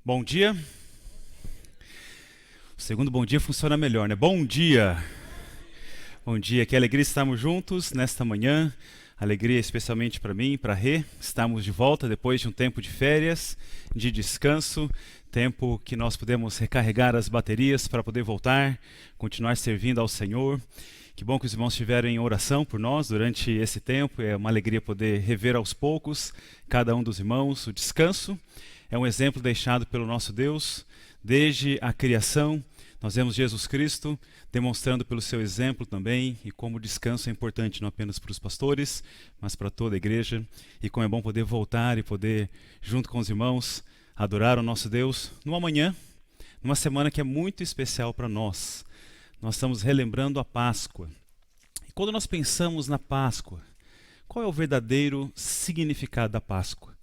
Bom dia. O segundo bom dia funciona melhor, né? Bom dia. Bom dia. Que alegria estarmos juntos nesta manhã. Alegria especialmente para mim, para Rê. Estamos de volta depois de um tempo de férias, de descanso, tempo que nós podemos recarregar as baterias para poder voltar, continuar servindo ao Senhor. Que bom que os irmãos estiveram em oração por nós durante esse tempo. É uma alegria poder rever aos poucos cada um dos irmãos. O descanso é um exemplo deixado pelo nosso Deus desde a criação. Nós vemos Jesus Cristo demonstrando pelo seu exemplo também e como o descanso é importante não apenas para os pastores, mas para toda a igreja. E como é bom poder voltar e poder, junto com os irmãos, adorar o nosso Deus numa manhã, numa semana que é muito especial para nós. Nós estamos relembrando a Páscoa. E quando nós pensamos na Páscoa, qual é o verdadeiro significado da Páscoa?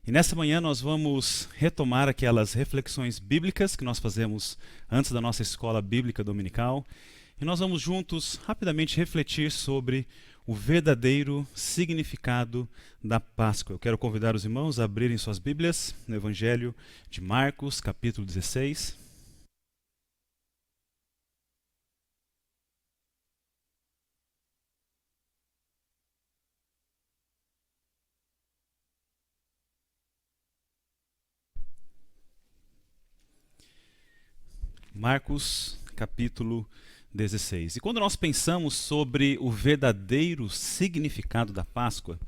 E nessa manhã nós vamos retomar aquelas reflexões bíblicas que nós fazemos antes da nossa escola bíblica dominical. E nós vamos juntos rapidamente refletir sobre o verdadeiro significado da Páscoa. Eu quero convidar os irmãos a abrirem suas Bíblias no Evangelho de Marcos, capítulo 16. Marcos, capítulo 16. E quando nós pensamos sobre o verdadeiro significado da Páscoa,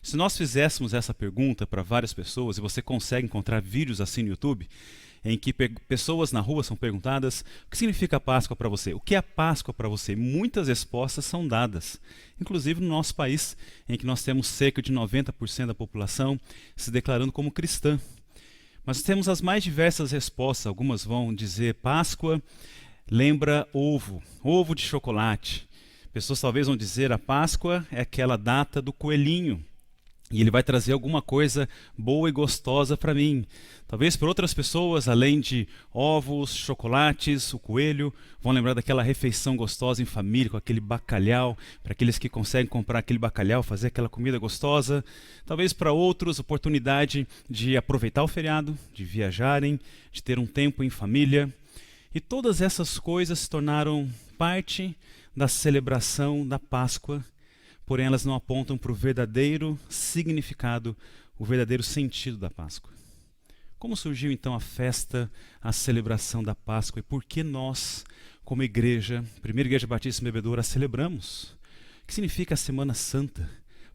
se nós fizéssemos essa pergunta para várias pessoas, e você consegue encontrar vídeos assim no YouTube, em que pessoas na rua são perguntadas: o que significa a Páscoa para você? O que é a Páscoa para você? Muitas respostas são dadas, inclusive no nosso país, em que nós temos cerca de 90% da população se declarando como cristã. Mas temos as mais diversas respostas. Algumas vão dizer: Páscoa lembra ovo, ovo de chocolate. Pessoas talvez vão dizer: a Páscoa é aquela data do coelhinho, e ele vai trazer alguma coisa boa e gostosa para mim. Talvez para outras pessoas, além de ovos, chocolates, o coelho, vão lembrar daquela refeição gostosa em família, com aquele bacalhau, para aqueles que conseguem comprar aquele bacalhau, fazer aquela comida gostosa. Talvez para outros, oportunidade de aproveitar o feriado, de viajarem, de ter um tempo em família. E todas essas coisas se tornaram parte da celebração da Páscoa, porém elas não apontam para o verdadeiro significado, o verdadeiro sentido da Páscoa. Como surgiu então a festa, a celebração da Páscoa e por que nós, como igreja, Primeira Igreja Batista em Bebedouro, a celebramos? O que significa a Semana Santa?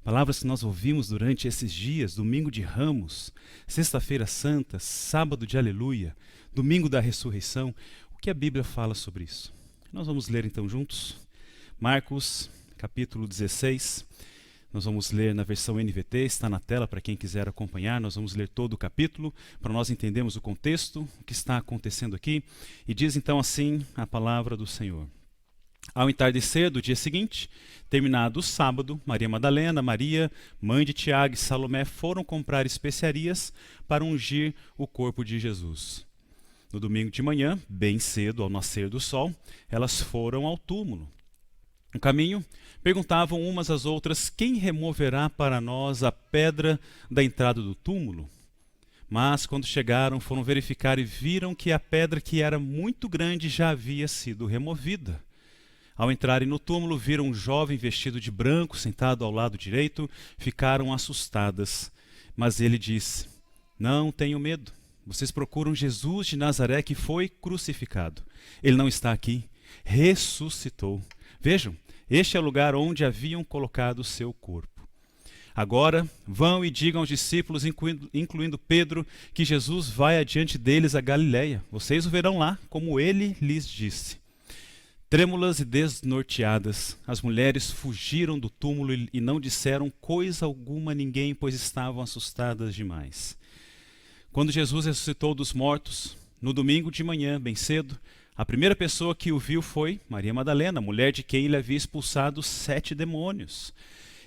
Palavras que nós ouvimos durante esses dias: domingo de Ramos, sexta-feira santa, sábado de Aleluia, domingo da ressurreição. O que a Bíblia fala sobre isso? Nós vamos ler então juntos Marcos, capítulo 16, nós vamos ler na versão NVT, está na tela para quem quiser acompanhar. Nós vamos ler todo o capítulo para nós entendermos o contexto, o que está acontecendo aqui. E diz então assim a palavra do Senhor. Ao entardecer do dia seguinte, terminado o sábado, Maria Madalena, Maria, mãe de Tiago e Salomé foram comprar especiarias para ungir o corpo de Jesus. No domingo de manhã, bem cedo, ao nascer do sol, elas foram ao túmulo. No caminho, perguntavam umas às outras: quem removerá para nós a pedra da entrada do túmulo? Mas, quando chegaram, foram verificar e viram que a pedra, que era muito grande, já havia sido removida. Ao entrarem no túmulo, viram um jovem vestido de branco sentado ao lado direito. Ficaram assustadas. Mas ele disse: não tenham medo. Vocês procuram Jesus de Nazaré, que foi crucificado. Ele não está aqui. Ressuscitou. Vejam, este é o lugar onde haviam colocado o seu corpo. Agora vão e digam aos discípulos, incluindo Pedro, que Jesus vai adiante deles a Galiléia. Vocês o verão lá, como ele lhes disse. Trêmulas e desnorteadas, as mulheres fugiram do túmulo e não disseram coisa alguma a ninguém, pois estavam assustadas demais. Quando Jesus ressuscitou dos mortos, no domingo de manhã, bem cedo, a primeira pessoa que o viu foi Maria Madalena, mulher de quem ele havia expulsado 7 demônios.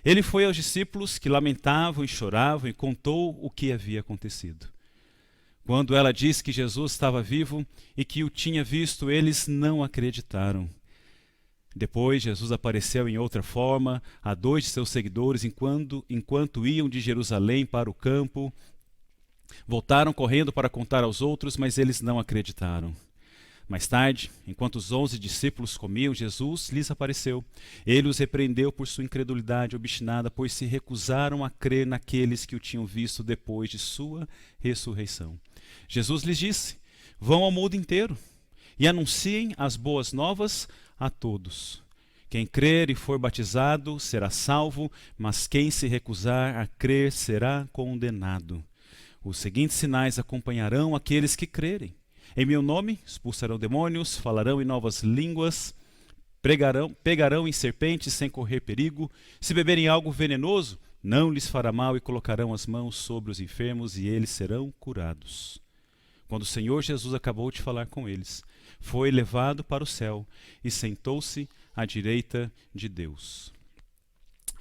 Ele foi aos discípulos que lamentavam e choravam e contou o que havia acontecido. Quando ela disse que Jesus estava vivo e que o tinha visto, eles não acreditaram. Depois, Jesus apareceu em outra forma a 2 de seus seguidores enquanto iam de Jerusalém para o campo Voltaram correndo para contar aos outros, mas eles não acreditaram. Mais tarde, enquanto os 11 discípulos comiam, Jesus lhes apareceu. Ele os repreendeu por sua incredulidade obstinada, pois se recusaram a crer naqueles que o tinham visto depois de sua ressurreição. Jesus lhes disse: vão ao mundo inteiro e anunciem as boas novas a todos. Quem crer e for batizado será salvo, mas quem se recusar a crer será condenado. Os seguintes sinais acompanharão aqueles que crerem. Em meu nome expulsarão demônios, falarão em novas línguas, pegarão em serpentes sem correr perigo. Se beberem algo venenoso, não lhes fará mal, e colocarão as mãos sobre os enfermos e eles serão curados. Quando o Senhor Jesus acabou de falar com eles, foi levado para o céu e sentou-se à direita de Deus.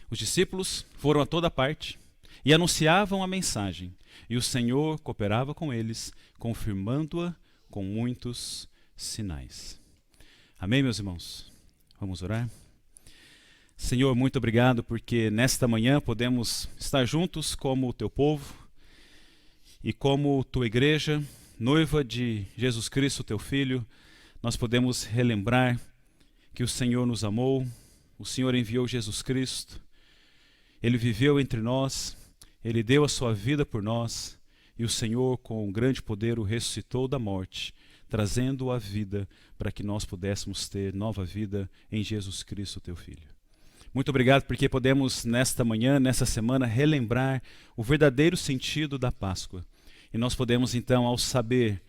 Os discípulos foram a toda parte e anunciavam a mensagem, e o Senhor cooperava com eles, confirmando-a com muitos sinais. Amém, meus irmãos? Vamos orar? Senhor, muito obrigado porque nesta manhã podemos estar juntos como o teu povo e como tua igreja, noiva de Jesus Cristo, teu Filho. Nós podemos relembrar que o Senhor nos amou, o Senhor enviou Jesus Cristo, Ele viveu entre nós, Ele deu a sua vida por nós, e o Senhor, com grande poder, o ressuscitou da morte, trazendo-o à vida para que nós pudéssemos ter nova vida em Jesus Cristo, teu Filho. Muito obrigado porque podemos, nesta manhã, nessa semana, relembrar o verdadeiro sentido da Páscoa. E nós podemos, então, ao saber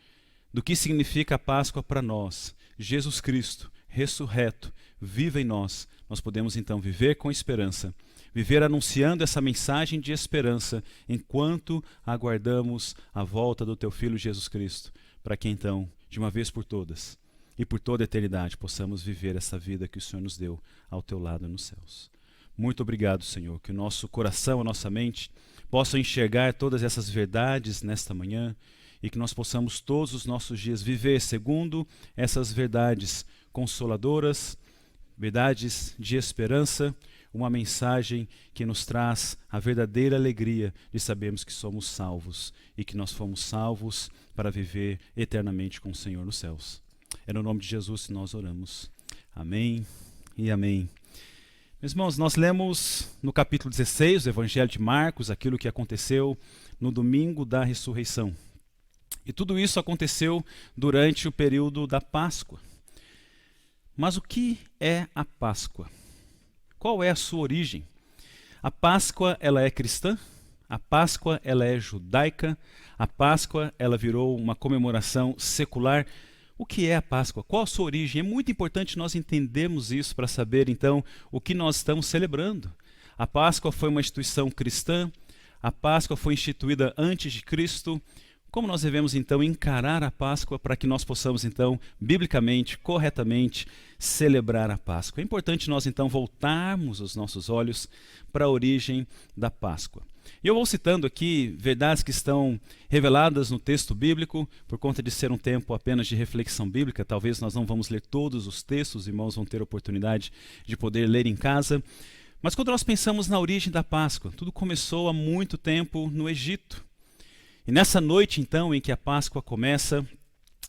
do que significa a Páscoa para nós, Jesus Cristo, ressurreto, vive em nós, nós podemos, então, viver com esperança, viver anunciando essa mensagem de esperança enquanto aguardamos a volta do teu Filho Jesus Cristo, para que então, de uma vez por todas e por toda a eternidade, possamos viver essa vida que o Senhor nos deu ao teu lado nos céus. Muito obrigado, Senhor, que o nosso coração, a nossa mente possam enxergar todas essas verdades nesta manhã e que nós possamos todos os nossos dias viver segundo essas verdades consoladoras, verdades de esperança, uma mensagem que nos traz a verdadeira alegria de sabermos que somos salvos e que nós fomos salvos para viver eternamente com o Senhor nos céus. É no nome de Jesus que nós oramos. Amém e amém. Meus irmãos, nós lemos no capítulo 16 do Evangelho de Marcos aquilo que aconteceu no domingo da ressurreição. E tudo isso aconteceu durante o período da Páscoa. Mas o que é a Páscoa? Qual é a sua origem? A Páscoa, ela é cristã? A Páscoa, ela é judaica? A Páscoa, ela virou uma comemoração secular? O que é a Páscoa? Qual a sua origem? É muito importante nós entendermos isso para saber, então, o que nós estamos celebrando. A Páscoa foi uma instituição cristã, a Páscoa foi instituída antes de Cristo. Como nós devemos, então, encarar a Páscoa para que nós possamos, então, biblicamente, corretamente, celebrar a Páscoa? É importante nós, então, voltarmos os nossos olhos para a origem da Páscoa. E eu vou citando aqui verdades que estão reveladas no texto bíblico, por conta de ser um tempo apenas de reflexão bíblica. Talvez nós não vamos ler todos os textos, os irmãos vão ter a oportunidade de poder ler em casa. Mas quando nós pensamos na origem da Páscoa, tudo começou há muito tempo no Egito. E nessa noite, então, em que a Páscoa começa,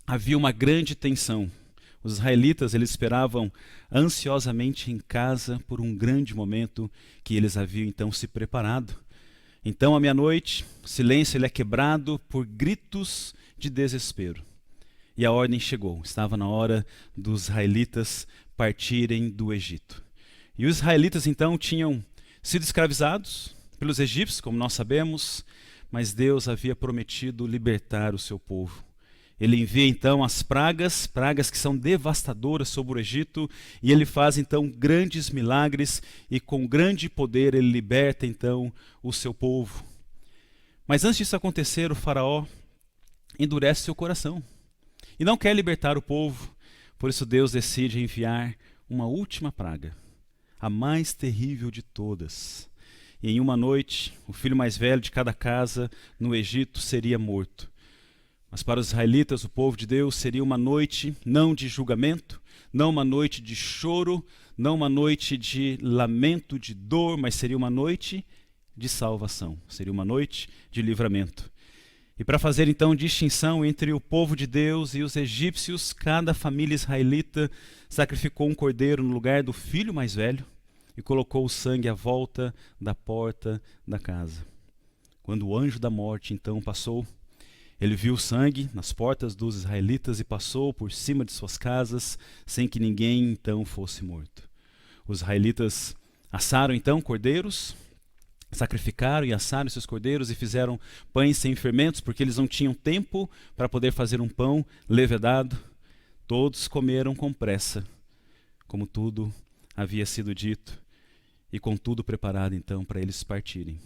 havia uma grande tensão. Os israelitas, eles esperavam ansiosamente em casa por um grande momento que eles haviam, então, se preparado. Então, à meia-noite, o silêncio ele é quebrado por gritos de desespero. E a ordem chegou. Estava na hora dos israelitas partirem do Egito. E os israelitas, então, tinham sido escravizados pelos egípcios, como nós sabemos, mas Deus havia prometido libertar o seu povo. Ele envia então as pragas que são devastadoras sobre o Egito, e ele faz então grandes milagres, e com grande poder ele liberta então o seu povo. Mas antes disso acontecer, o faraó endurece seu coração e não quer libertar o povo. Por isso Deus decide enviar uma última praga, a mais terrível de todas. E em uma noite, o filho mais velho de cada casa no Egito seria morto. Mas para os israelitas, o povo de Deus, seria uma noite não de julgamento, não uma noite de choro, não uma noite de lamento, de dor, mas seria uma noite de salvação, seria uma noite de livramento. E E para fazer então distinção entre o povo de Deus e os egípcios, cada família israelita sacrificou um cordeiro no lugar do filho mais velho e colocou o sangue à volta da porta da casa. Quando o anjo da morte então passou, ele viu o sangue nas portas dos israelitas e passou por cima de suas casas, sem que ninguém então fosse morto. Os israelitas assaram então cordeiros, sacrificaram e assaram esses cordeiros e fizeram pães sem fermentos, porque eles não tinham tempo para poder fazer um pão levedado. Todos comeram com pressa, como tudo havia sido dito, e com tudo preparado então para eles partirem.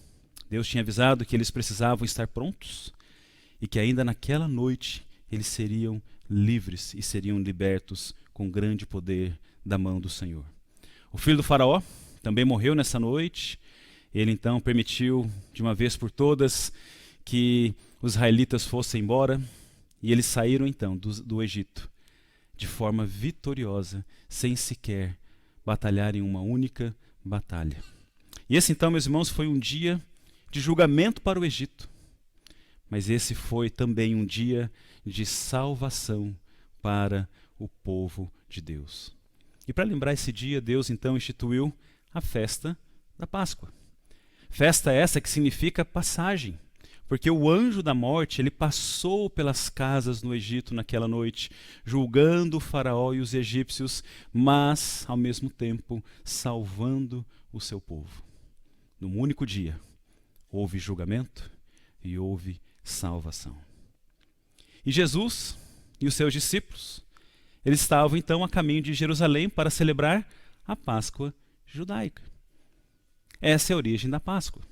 Deus tinha avisado que eles precisavam estar prontos e que ainda naquela noite eles seriam livres e seriam libertos com grande poder da mão do Senhor. O filho do faraó também morreu nessa noite. Ele então permitiu de uma vez por todas que os israelitas fossem embora e eles saíram então do Egito de forma vitoriosa, sem sequer batalhar em uma única batalha. E esse então, meus irmãos, foi um dia de julgamento para o Egito, mas esse foi também um dia de salvação para o povo de Deus. E para lembrar esse dia, Deus então instituiu a festa da Páscoa. Festa essa que significa passagem, porque o anjo da morte, ele passou pelas casas no Egito naquela noite, julgando o faraó e os egípcios, mas, ao mesmo tempo, salvando o seu povo. Num único dia, houve julgamento e houve salvação. E Jesus e os seus discípulos, eles estavam então a caminho de Jerusalém para celebrar a Páscoa judaica. Essa é a origem da Páscoa.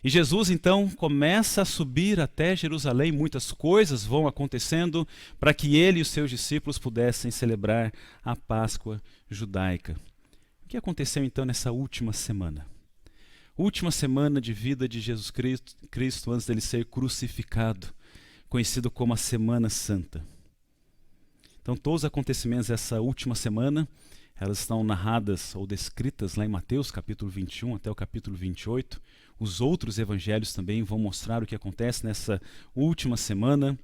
E Jesus então começa a subir até Jerusalém, muitas coisas vão acontecendo para que ele e os seus discípulos pudessem celebrar a Páscoa judaica. O que aconteceu então nessa última semana? Última semana de vida de Jesus Cristo antes dele ser crucificado, conhecido como a Semana Santa. Então todos os acontecimentos dessa última semana, elas estão narradas ou descritas lá em Mateus capítulo 21 até o capítulo 28. Os outros evangelhos também vão mostrar o que acontece nessa última semana.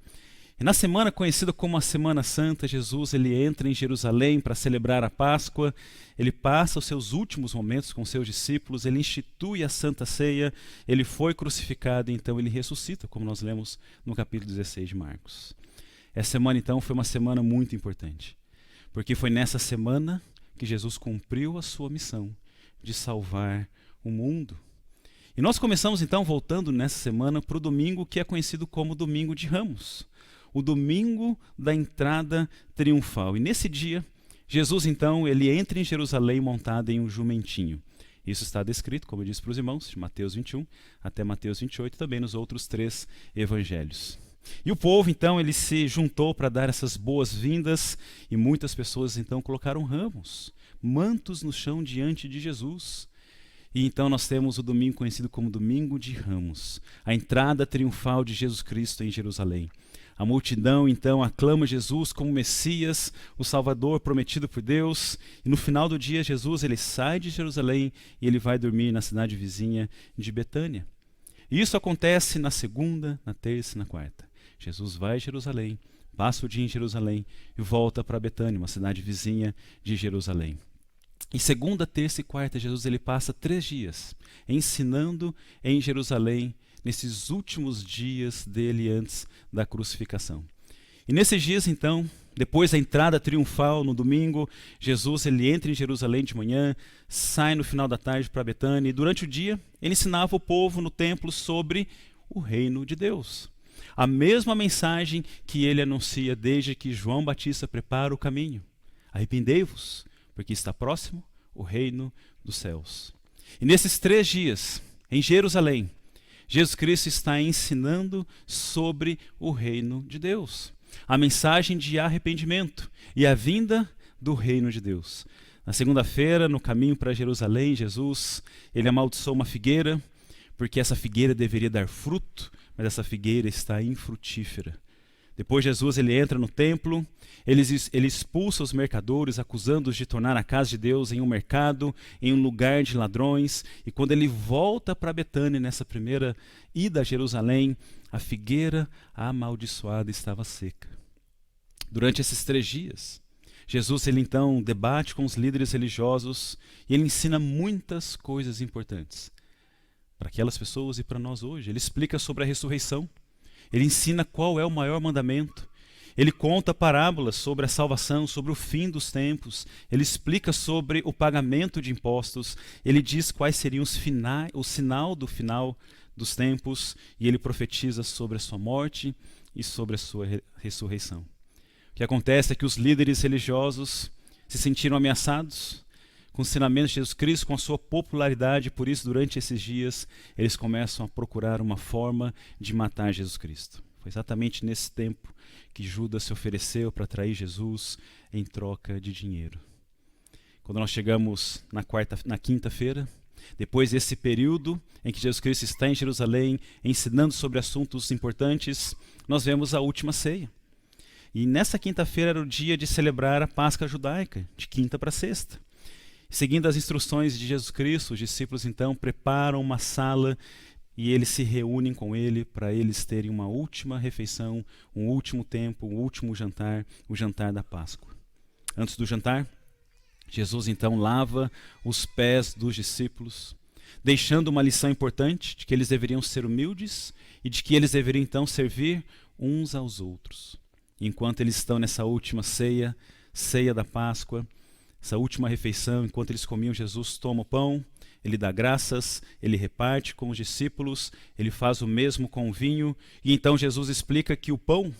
E na semana conhecida como a Semana Santa, Jesus ele entra em Jerusalém para celebrar a Páscoa. Ele passa os seus últimos momentos com seus discípulos, ele institui a Santa Ceia, ele foi crucificado e então ele ressuscita, como nós lemos no capítulo 16 de Marcos. Essa semana então foi uma semana muito importante, porque foi nessa semana que Jesus cumpriu a sua missão de salvar o mundo. E nós começamos então voltando nessa semana para o domingo que é conhecido como Domingo de Ramos, o domingo da entrada triunfal. E nesse dia, Jesus então, ele entra em Jerusalém montado em um jumentinho. Isso está descrito, como eu disse para os irmãos, de Mateus 21 até Mateus 28, também nos outros 3 evangelhos. E o povo então, ele se juntou para dar essas boas-vindas e muitas pessoas então colocaram ramos, mantos no chão diante de Jesus. E então nós temos o domingo conhecido como Domingo de Ramos, a entrada triunfal de Jesus Cristo em Jerusalém. A multidão então aclama Jesus como Messias, o Salvador prometido por Deus. E no final do dia Jesus ele sai de Jerusalém e ele vai dormir na cidade vizinha de Betânia. E isso acontece na segunda, na terça e na quarta. Jesus vai a Jerusalém, passa o dia em Jerusalém e volta para Betânia, uma cidade vizinha de Jerusalém. E segunda, terça e quarta, Jesus ele passa 3 dias ensinando em Jerusalém nesses últimos dias dele antes da crucificação. E nesses dias, então, depois da entrada triunfal no domingo, Jesus ele entra em Jerusalém de manhã, sai no final da tarde para Betânia e durante o dia ele ensinava o povo no templo sobre o reino de Deus. A mesma mensagem que ele anuncia desde que João Batista prepara o caminho. Arrependei-vos, porque está próximo o reino dos céus. E nesses 3 dias, em Jerusalém, Jesus Cristo está ensinando sobre o reino de Deus. A mensagem de arrependimento e a vinda do reino de Deus. Na segunda-feira, no caminho para Jerusalém, Jesus, ele amaldiçoou uma figueira, porque essa figueira deveria dar fruto, mas essa figueira está infrutífera. Depois Jesus ele entra no templo, ele expulsa os mercadores, acusando-os de tornar a casa de Deus em um mercado, em um lugar de ladrões. E quando ele volta para Betânia, nessa primeira ida a Jerusalém, a figueira amaldiçoada estava seca. Durante esses 3 dias, Jesus ele então debate com os líderes religiosos e ele ensina muitas coisas importantes para aquelas pessoas e para nós hoje. Ele explica sobre a ressurreição. Ele ensina qual é o maior mandamento. Ele conta parábolas sobre a salvação, sobre o fim dos tempos. Ele explica sobre o pagamento de impostos. Ele diz quais seriam o sinal do final dos tempos. E ele profetiza sobre a sua morte e sobre a sua ressurreição. O que acontece é que os líderes religiosos se sentiram ameaçados com os ensinamentos de Jesus Cristo, com a sua popularidade. Por isso, durante esses dias, eles começam a procurar uma forma de matar Jesus Cristo. Foi exatamente nesse tempo que Judas se ofereceu para trair Jesus em troca de dinheiro. Quando nós chegamos na quinta-feira, depois desse período em que Jesus Cristo está em Jerusalém, ensinando sobre assuntos importantes, nós vemos a última ceia. E nessa quinta-feira era o dia de celebrar a Páscoa judaica, de quinta para sexta. Seguindo as instruções de Jesus Cristo, os discípulos então preparam uma sala e eles se reúnem com ele para eles terem uma última refeição, um último tempo, um último jantar, o jantar da Páscoa. Antes do jantar, Jesus então lava os pés dos discípulos, deixando uma lição importante de que eles deveriam ser humildes e de que eles deveriam então servir uns aos outros. Enquanto eles estão nessa última ceia, ceia da Páscoa, essa última refeição, enquanto eles comiam, Jesus toma o pão, ele dá graças, ele reparte com os discípulos, ele faz o mesmo com o vinho, e então Jesus explica que o pão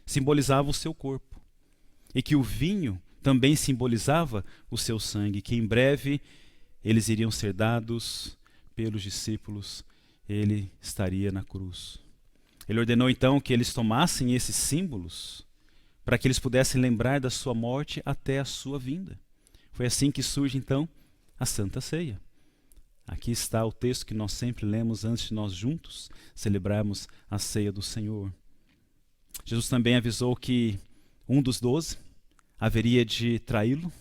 simbolizava o seu corpo, e que o vinho também simbolizava o seu sangue, que em breve eles iriam ser dados pelos discípulos, ele estaria na cruz. Ele ordenou então que eles tomassem esses símbolos para que eles pudessem lembrar da sua morte até a sua vinda. Foi assim que surge então a Santa Ceia. Aqui está o texto que nós sempre lemos antes de nós juntos celebrarmos a ceia do Senhor. Jesus também avisou que um dos 12 haveria de traí-lo.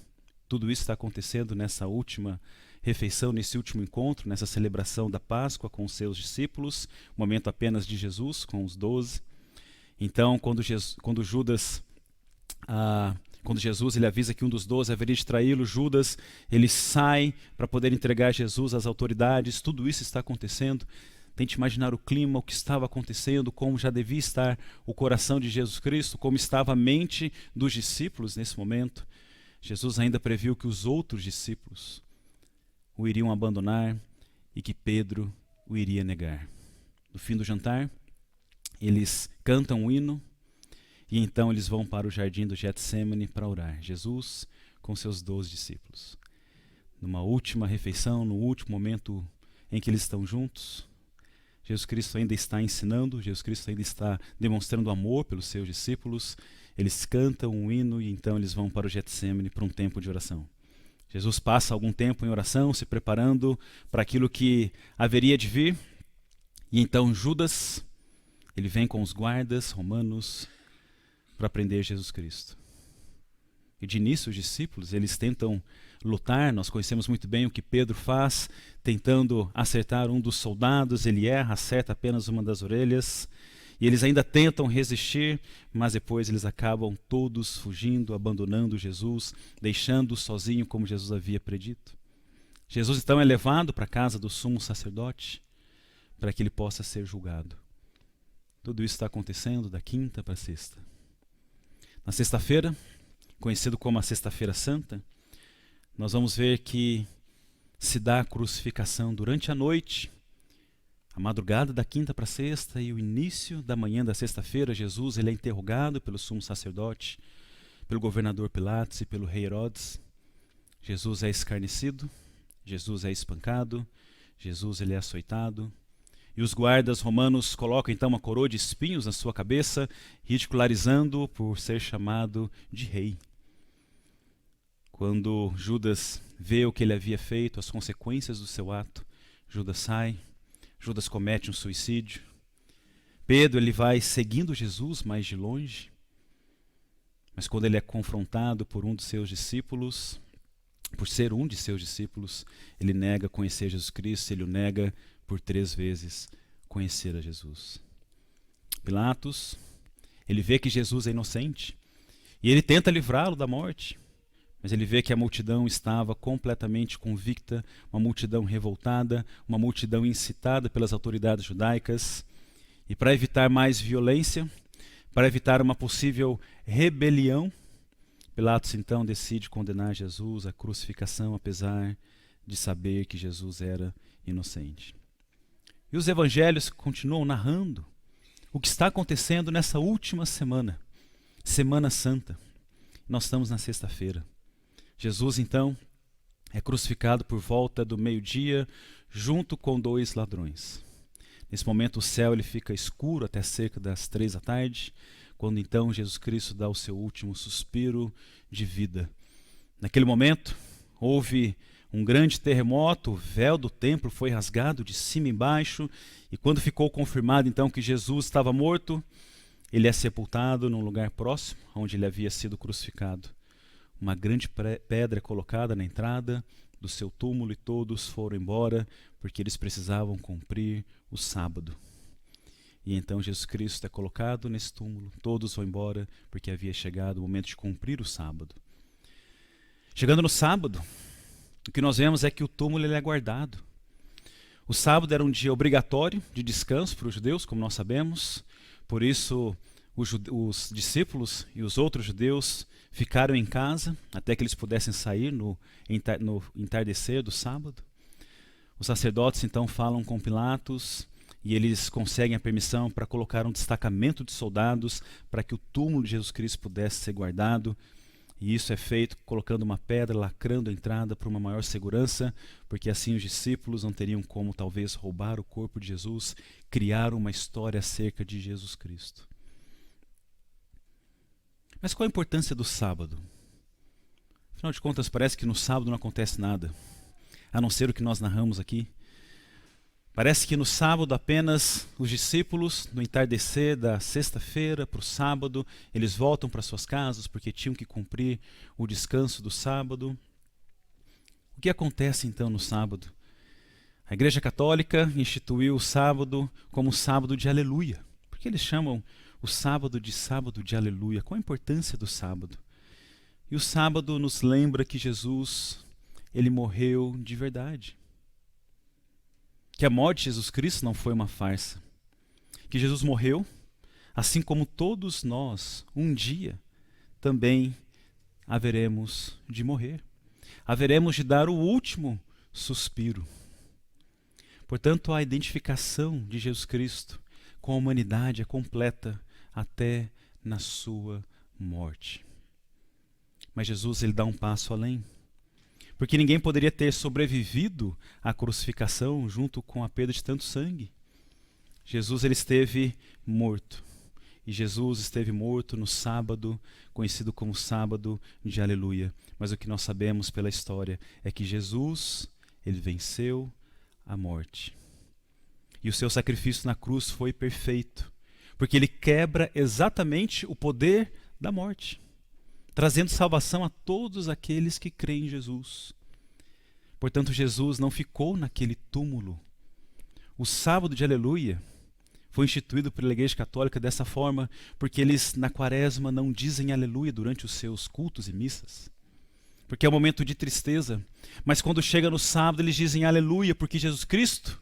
Tudo isso está acontecendo nessa última refeição, nesse último encontro, nessa celebração da Páscoa com os seus discípulos, momento apenas de Jesus com os 12. Então, quando Jesus ele avisa que um dos 12 haveria de traí-lo, Judas ele sai para poder entregar Jesus às autoridades. Tudo isso está acontecendo. Tente imaginar o clima, o que estava acontecendo, como já devia estar o coração de Jesus Cristo, como estava a mente dos discípulos nesse momento. Jesus ainda previu que os outros discípulos o iriam abandonar e que Pedro o iria negar. No fim do jantar, eles cantam um hino e então eles vão para o jardim do Getsêmani para orar. Jesus com seus 12 discípulos. Numa última refeição, no último momento em que eles estão juntos, Jesus Cristo ainda está ensinando, Jesus Cristo ainda está demonstrando amor pelos seus discípulos. Eles cantam um hino e então eles vão para o Getsêmani para um tempo de oração. Jesus passa algum tempo em oração, se preparando para aquilo que haveria de vir. E então Judas, ele vem com os guardas romanos para prender Jesus Cristo. E de início os discípulos, eles tentam lutar. Nós conhecemos muito bem o que Pedro faz, tentando acertar um dos soldados. Ele erra, acerta apenas uma das orelhas. E eles ainda tentam resistir, mas depois eles acabam todos fugindo, abandonando Jesus, deixando-o sozinho como Jesus havia predito. Jesus então é levado para a casa do sumo sacerdote para que ele possa ser julgado. Tudo isso está acontecendo da quinta para a sexta. Na sexta-feira, conhecido como a Sexta-feira Santa, nós vamos ver que se dá a crucificação durante a noite. A madrugada da quinta para a sexta e o início da manhã da sexta-feira, Jesus ele é interrogado pelo sumo sacerdote, pelo governador Pilatos e pelo rei Herodes. Jesus é escarnecido, Jesus é espancado, Jesus ele é açoitado. E os guardas romanos colocam então uma coroa de espinhos na sua cabeça, ridicularizando-o por ser chamado de rei. Quando Judas vê o que ele havia feito, as consequências do seu ato, Judas sai. Judas comete um suicídio. Pedro ele vai seguindo Jesus mais de longe. Mas quando ele é confrontado por um dos seus discípulos, por ser um de seus discípulos, ele nega conhecer Jesus Cristo, ele o nega por 3 vezes conhecer a Jesus. Pilatos, ele vê que Jesus é inocente e ele tenta livrá-lo da morte, mas ele vê que a multidão estava completamente convicta, uma multidão revoltada, uma multidão incitada pelas autoridades judaicas, e para evitar mais violência, para evitar uma possível rebelião, Pilatos então decide condenar Jesus à crucificação, apesar de saber que Jesus era inocente. E os evangelhos continuam narrando o que está acontecendo nessa última semana, Semana Santa. Nós estamos na sexta-feira. Jesus então é crucificado por volta do meio-dia, junto com 2 ladrões. Nesse momento o céu ele fica escuro até cerca das 3 da tarde, quando então Jesus Cristo dá o seu último suspiro de vida. Naquele momento, houve um grande terremoto, o véu do templo foi rasgado de cima e embaixo, e quando ficou confirmado então que Jesus estava morto, ele é sepultado num lugar próximo, onde ele havia sido crucificado. Uma grande pedra é colocada na entrada do seu túmulo e todos foram embora, porque eles precisavam cumprir o sábado. E então Jesus Cristo é colocado nesse túmulo, todos vão embora porque havia chegado o momento de cumprir o sábado. Chegando no sábado, o que nós vemos é que o túmulo ele é guardado. O sábado era um dia obrigatório de descanso para os judeus, como nós sabemos, por isso os discípulos e os outros judeus ficaram em casa até que eles pudessem sair no entardecer do sábado. Os sacerdotes então falam com Pilatos, e eles conseguem a permissão para colocar um destacamento de soldados para que o túmulo de Jesus Cristo pudesse ser guardado. E isso é feito colocando uma pedra, lacrando a entrada para uma maior segurança, porque assim os discípulos não teriam como talvez roubar o corpo de Jesus, criar uma história acerca de Jesus Cristo. Mas qual a importância do sábado? Afinal de contas, parece que no sábado não acontece nada, a não ser o que nós narramos aqui. Parece que no sábado apenas os discípulos, no entardecer da sexta-feira para o sábado, eles voltam para suas casas porque tinham que cumprir o descanso do sábado. O que acontece então no sábado? A Igreja Católica instituiu o sábado como o sábado de aleluia. Por que eles chamam o sábado de aleluia? Qual a importância do sábado? E o sábado nos lembra que Jesus, ele morreu de verdade. Que a morte de Jesus Cristo não foi uma farsa. Que Jesus morreu, assim como todos nós, um dia, também haveremos de morrer. Haveremos de dar o último suspiro. Portanto, a identificação de Jesus Cristo com a humanidade é completa até na sua morte. Mas Jesus ele dá um passo além. Porque ninguém poderia ter sobrevivido à crucificação junto com a perda de tanto sangue. Jesus ele esteve morto. E Jesus esteve morto no sábado, conhecido como sábado de aleluia. Mas o que nós sabemos pela história é que Jesus, ele venceu a morte. E o seu sacrifício na cruz foi perfeito. Porque ele quebra exatamente o poder da morte, trazendo salvação a todos aqueles que creem em Jesus. Portanto, Jesus não ficou naquele túmulo. O sábado de aleluia foi instituído pela Igreja Católica dessa forma, porque eles na quaresma não dizem aleluia durante os seus cultos e missas. Porque é um momento de tristeza. Mas quando chega no sábado, eles dizem aleluia, porque Jesus Cristo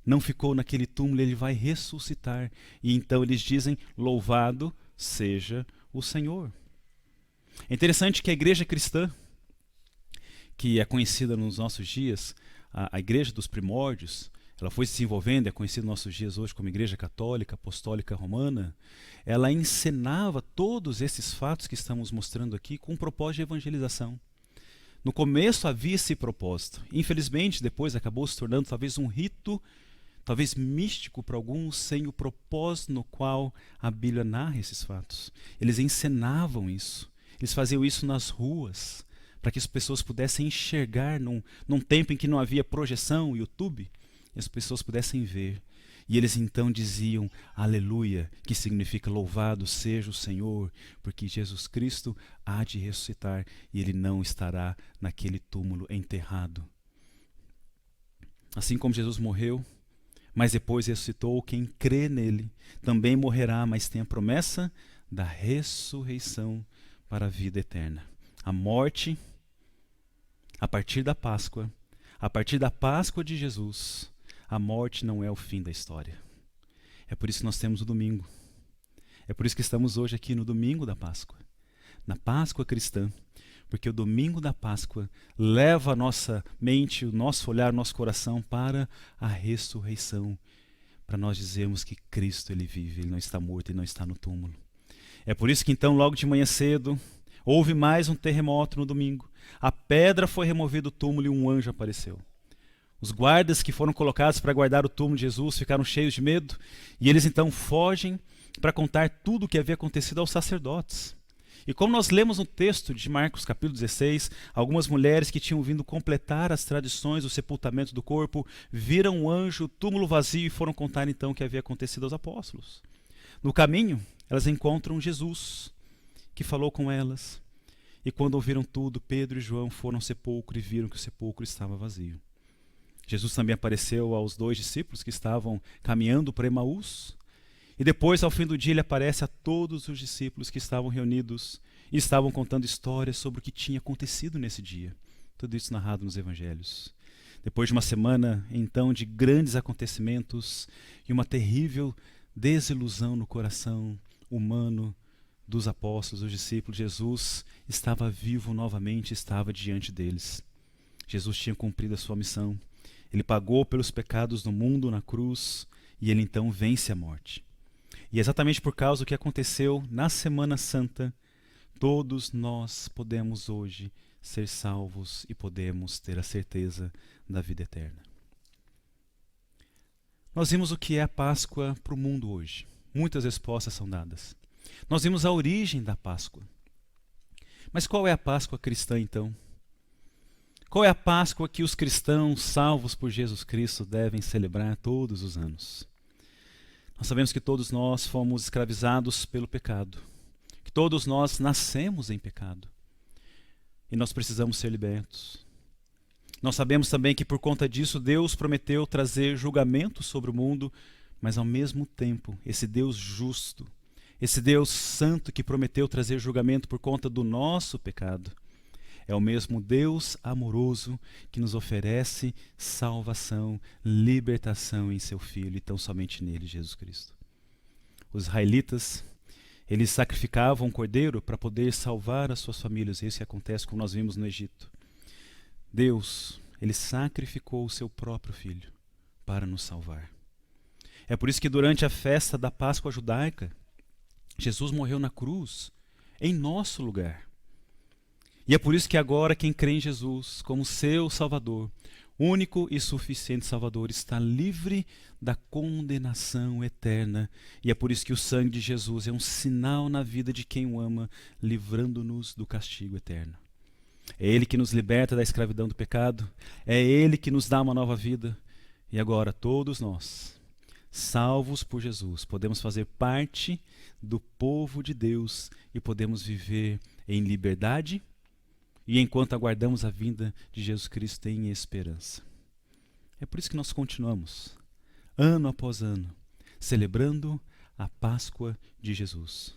não ficou naquele túmulo, ele vai ressuscitar. E então eles dizem, louvado seja o Senhor. É interessante que a igreja cristã, que é conhecida nos nossos dias, a igreja dos primórdios, ela foi se desenvolvendo, é conhecida nos nossos dias hoje como igreja católica, apostólica romana, ela encenava todos esses fatos que estamos mostrando aqui com um propósito de evangelização. No começo havia esse propósito. Infelizmente, depois acabou se tornando talvez um rito, talvez místico para alguns, sem o propósito no qual a Bíblia narra esses fatos. Eles encenavam isso. Eles faziam isso nas ruas, para que as pessoas pudessem enxergar num tempo em que não havia projeção, YouTube, e as pessoas pudessem ver. E eles então diziam aleluia, que significa louvado seja o Senhor, porque Jesus Cristo há de ressuscitar e ele não estará naquele túmulo enterrado. Assim como Jesus morreu, mas depois ressuscitou, quem crê nele também morrerá, mas tem a promessa da ressurreição para a vida eterna. A morte, a partir da Páscoa de Jesus, a morte não é o fim da história. É por isso que nós temos o domingo. É por isso que estamos hoje aqui no domingo da Páscoa, na Páscoa cristã, porque o domingo da Páscoa leva a nossa mente, o nosso olhar, o nosso coração para a ressurreição, para nós dizermos que Cristo ele vive, ele não está morto, ele não está no túmulo. É por isso que então logo de manhã cedo houve mais um terremoto no domingo. A pedra foi removida do túmulo e um anjo apareceu. Os guardas que foram colocados para guardar o túmulo de Jesus ficaram cheios de medo e eles então fogem para contar tudo o que havia acontecido aos sacerdotes. E como nós lemos no texto de Marcos capítulo 16, algumas mulheres que tinham vindo completar as tradições do sepultamento do corpo viram um anjo, o túmulo vazio e foram contar então o que havia acontecido aos apóstolos. No caminho, elas encontram Jesus, que falou com elas. E quando ouviram tudo, Pedro e João foram ao sepulcro e viram que o sepulcro estava vazio. Jesus também apareceu aos 2 discípulos que estavam caminhando para Emaús. E depois, ao fim do dia, ele aparece a todos os discípulos que estavam reunidos e estavam contando histórias sobre o que tinha acontecido nesse dia. Tudo isso narrado nos evangelhos. Depois de uma semana, então, de grandes acontecimentos e uma terrível desilusão no coração humano dos apóstolos, dos discípulos, Jesus estava vivo novamente, estava diante deles. Jesus tinha cumprido a sua missão. Ele pagou pelos pecados do mundo na cruz e ele então vence a morte. E exatamente por causa do que aconteceu na Semana Santa, todos nós podemos hoje ser salvos e podemos ter a certeza da vida eterna. Nós vimos o que é a Páscoa para o mundo hoje. Muitas respostas são dadas. Nós vimos a origem da Páscoa. Mas qual é a Páscoa cristã então? Qual é a Páscoa que os cristãos salvos por Jesus Cristo devem celebrar todos os anos? Nós sabemos que todos nós fomos escravizados pelo pecado, que todos nós nascemos em pecado e nós precisamos ser libertos. Nós sabemos também que por conta disso Deus prometeu trazer julgamento sobre o mundo, mas ao mesmo tempo esse Deus justo, esse Deus santo que prometeu trazer julgamento por conta do nosso pecado, é o mesmo Deus amoroso que nos oferece salvação, libertação em seu Filho e tão somente nele, Jesus Cristo. Os israelitas, eles sacrificavam um cordeiro para poder salvar as suas famílias. Isso que acontece como nós vimos no Egito. Deus, ele sacrificou o seu próprio Filho para nos salvar. É por isso que durante a festa da Páscoa judaica, Jesus morreu na cruz em nosso lugar. E é por isso que agora quem crê em Jesus como seu Salvador, único e suficiente Salvador, está livre da condenação eterna. E é por isso que o sangue de Jesus é um sinal na vida de quem o ama, livrando-nos do castigo eterno. É Ele que nos liberta da escravidão do pecado, é Ele que nos dá uma nova vida. E agora todos nós, salvos por Jesus, podemos fazer parte do povo de Deus e podemos viver em liberdade e enquanto aguardamos a vinda de Jesus Cristo em esperança. É por isso que nós continuamos, ano após ano, celebrando a Páscoa de Jesus,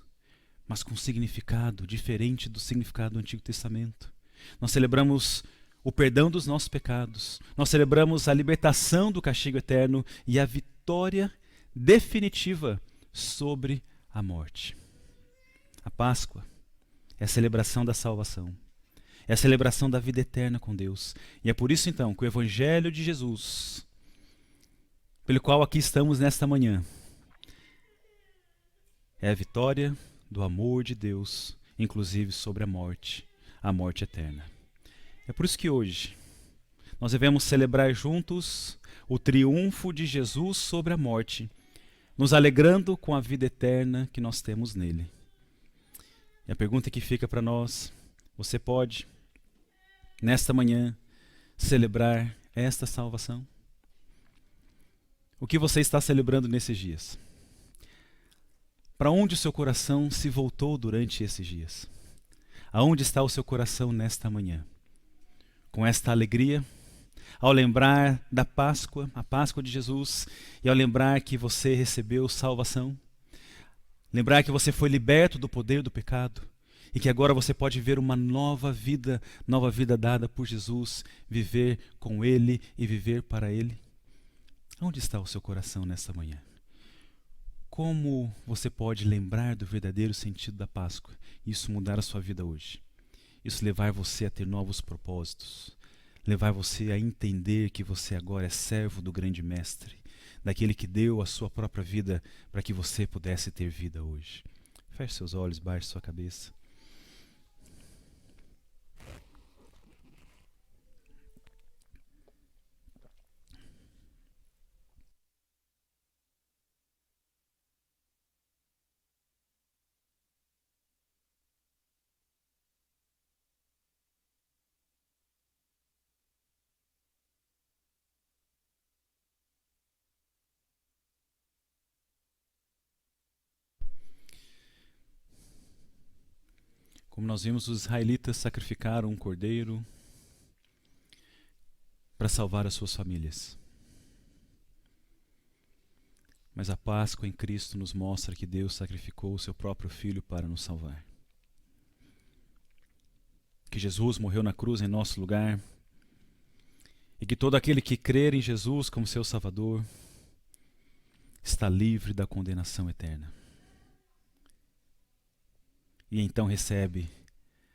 mas com significado diferente do significado do Antigo Testamento. Nós celebramos o perdão dos nossos pecados, nós celebramos a libertação do castigo eterno e a vitória definitiva sobre a morte. A Páscoa é a celebração da salvação. É a celebração da vida eterna com Deus. E é por isso então que o Evangelho de Jesus, pelo qual aqui estamos nesta manhã, é a vitória do amor de Deus, inclusive sobre a morte eterna. É por isso que hoje nós devemos celebrar juntos o triunfo de Jesus sobre a morte, nos alegrando com a vida eterna que nós temos nele. E a pergunta que fica para nós: você pode, nesta manhã, celebrar esta salvação? O que você está celebrando nesses dias? Para onde o seu coração se voltou durante esses dias? Aonde está o seu coração nesta manhã? Com esta alegria, ao lembrar da Páscoa, a Páscoa de Jesus, e ao lembrar que você recebeu salvação, lembrar que você foi liberto do poder do pecado, e que agora você pode ver uma nova vida dada por Jesus, viver com Ele e viver para Ele. Onde está o seu coração nesta manhã? Como você pode lembrar do verdadeiro sentido da Páscoa e isso mudar a sua vida hoje? Isso levar você a ter novos propósitos, levar você a entender que você agora é servo do grande mestre, daquele que deu a sua própria vida para que você pudesse ter vida hoje. Feche seus olhos, baixe sua cabeça. Como nós vimos, os israelitas sacrificaram um cordeiro para salvar as suas famílias. Mas a Páscoa em Cristo nos mostra que Deus sacrificou o seu próprio Filho para nos salvar. Que Jesus morreu na cruz em nosso lugar e que todo aquele que crer em Jesus como seu Salvador está livre da condenação eterna. E então recebe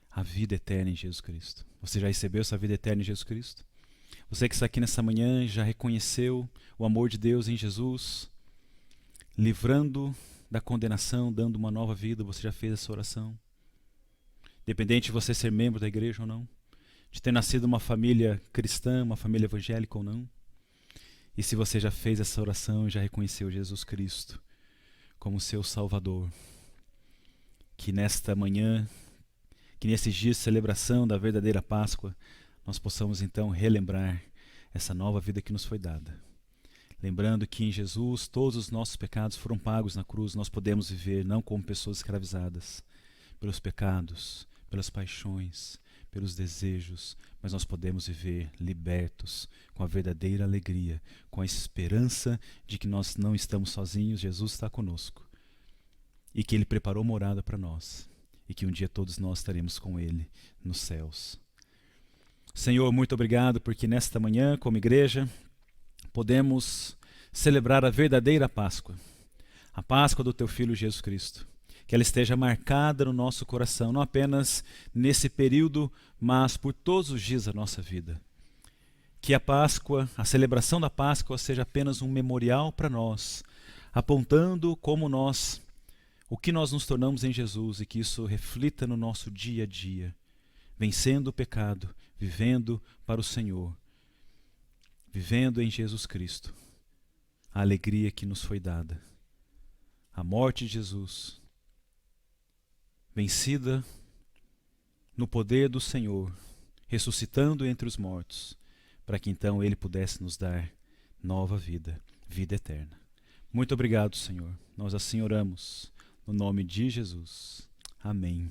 a vida eterna em Jesus Cristo. Você já recebeu essa vida eterna em Jesus Cristo? Você que está aqui nessa manhã já reconheceu o amor de Deus em Jesus, livrando da condenação, dando uma nova vida? Você já fez essa oração? Independente de você ser membro da igreja ou não, de ter nascido uma família cristã, uma família evangélica ou não. E se você já fez essa oração e já reconheceu Jesus Cristo como seu Salvador, que nesta manhã, que nesses dias de celebração da verdadeira Páscoa, nós possamos então relembrar essa nova vida que nos foi dada. Lembrando que em Jesus todos os nossos pecados foram pagos na cruz, nós podemos viver não como pessoas escravizadas pelos pecados, pelas paixões, pelos desejos, mas nós podemos viver libertos, com a verdadeira alegria, com a esperança de que nós não estamos sozinhos, Jesus está conosco. E que Ele preparou morada para nós. E que um dia todos nós estaremos com Ele nos céus. Senhor, muito obrigado porque nesta manhã, como igreja, podemos celebrar a verdadeira Páscoa. A Páscoa do Teu Filho Jesus Cristo. Que ela esteja marcada no nosso coração, não apenas nesse período, mas por todos os dias da nossa vida. Que a Páscoa, a celebração da Páscoa seja apenas um memorial para nós, apontando o que nós nos tornamos em Jesus e que isso reflita no nosso dia a dia, vencendo o pecado, vivendo para o Senhor, vivendo em Jesus Cristo, a alegria que nos foi dada, a morte de Jesus, vencida no poder do Senhor, ressuscitando entre os mortos, para que então Ele pudesse nos dar nova vida, vida eterna. Muito obrigado, Senhor. Nós assim oramos. No nome de Jesus. Amém.